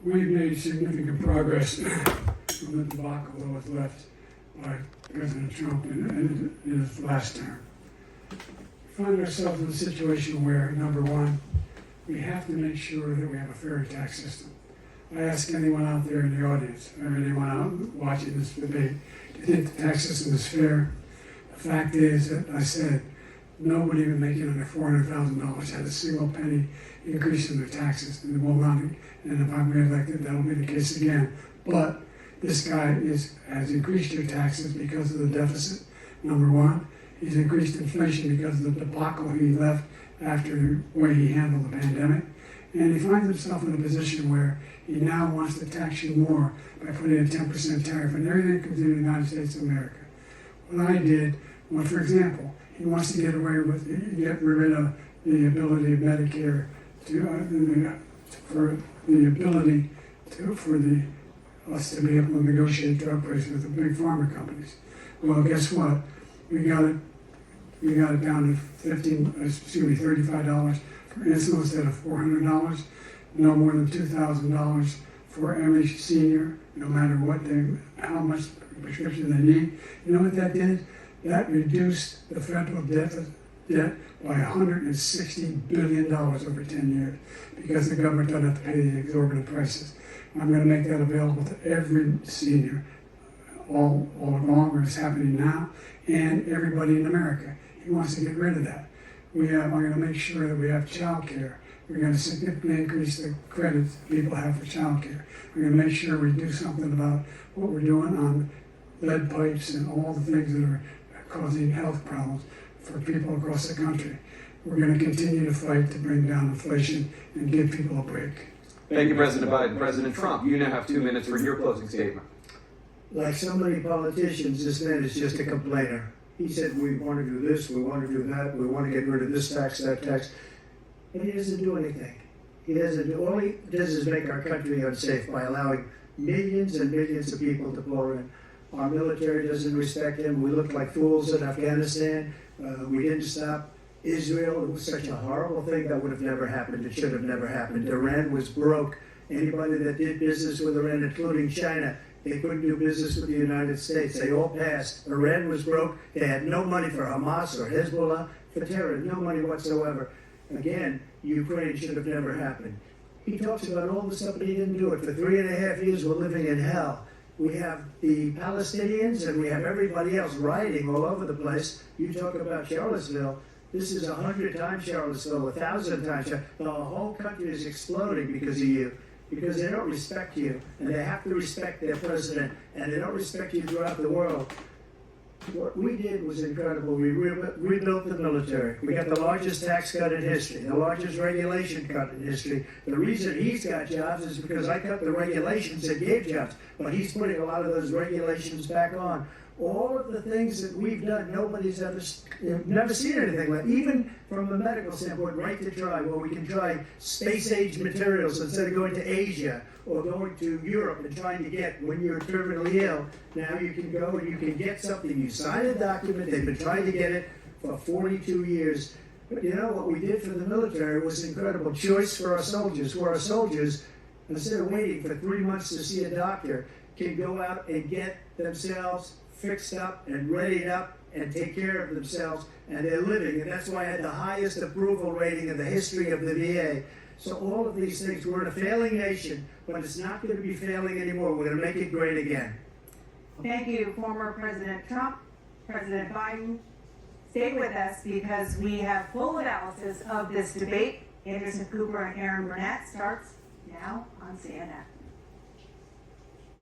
We've made significant progress from the debacle that was left by President Trump in his last term. We find ourselves in a situation where, number one, we have to make sure that we have a fair tax system. I ask anyone out there in the audience, or anyone out watching this debate, do you think the tax system is fair? The fact is that I said nobody even making under $400,000 had a single penny increase in their taxes, and will not. And if I'm reelected, that'll be the case again. But this guy has increased your taxes because of the deficit. Number one, he's increased inflation because of the debacle he left after the way he handled the pandemic. And he finds himself in a position where he now wants to tax you more by putting a 10% tariff on everything that comes into the United States of America. What I did, well, for example, he wants to get rid of the ability of Medicare for us to be able to negotiate drug prices with the big pharma companies. Well, guess what? We got it down to $35 for insulin instead of $400. No more than $2,000 for every senior, no matter how much prescription they need. You know what that did? That reduced the federal debt by $160 billion over 10 years because the government doesn't have to pay the exorbitant prices. I'm going to make that available to every senior all along, or it's happening now, and everybody in America. He wants to get rid of that. I'm going to make sure that we have child care. We're going to significantly increase the credits people have for child care. We're going to make sure we do something about what we're doing on lead pipes and all the things that are causing health problems for people across the country. We're going to continue to fight to bring down inflation and give people a break. Thank you, President Biden. President Trump, you now have 2 minutes for your closing statement. Like so many politicians, this man is just a complainer. He said, we want to do this, we want to do that, we want to get rid of this tax, that tax. And he doesn't do anything. All he does is make our country unsafe by allowing millions and millions of people to pour in. Our military doesn't respect him. We look like fools in Afghanistan. We didn't stop Israel. It was such a horrible thing that would have never happened. It should have never happened. Iran was broke. Anybody that did business with Iran, including China, they couldn't do business with the United States. They all passed. Iran was broke. They had no money for Hamas or Hezbollah, for terror, no money whatsoever. Again, Ukraine should have never happened. He talks about all the stuff, but he didn't do it. For 3.5 years, we're living in hell. We have the Palestinians and we have everybody else rioting all over the place. You talk about Charlottesville. This is 100 times Charlottesville, 1,000 times. The whole country is exploding because of you. Because they don't respect you, and they have to respect their president, and they don't respect you throughout the world. What we did was incredible. We rebuilt the military. We got the largest tax cut in history, the largest regulation cut in history. The reason he's got jobs is because I cut the regulations that gave jobs, but he's putting a lot of those regulations back on. All of the things that we've done, nobody's never seen anything like. Even from a medical standpoint, right to try, where we can try space-age materials instead of going to Asia or going to Europe and trying to get, when you're terminally ill, now you can go and you can get something. You sign a document, they've been trying to get it for 42 years. But you know, what we did for the military was incredible. Choice for our soldiers, where our soldiers, instead of waiting for 3 months to see a doctor, can go out and get themselves fixed up and readied up and take care of themselves, and they're living. And that's why I had the highest approval rating in the history of the VA. So all of these things, we're in a failing nation, but it's not going to be failing anymore. We're going to make it great again. Thank you, former President Trump, President Biden. Stay with us because we have full analysis of this debate. Anderson Cooper and Aaron Burnett starts now on CNN.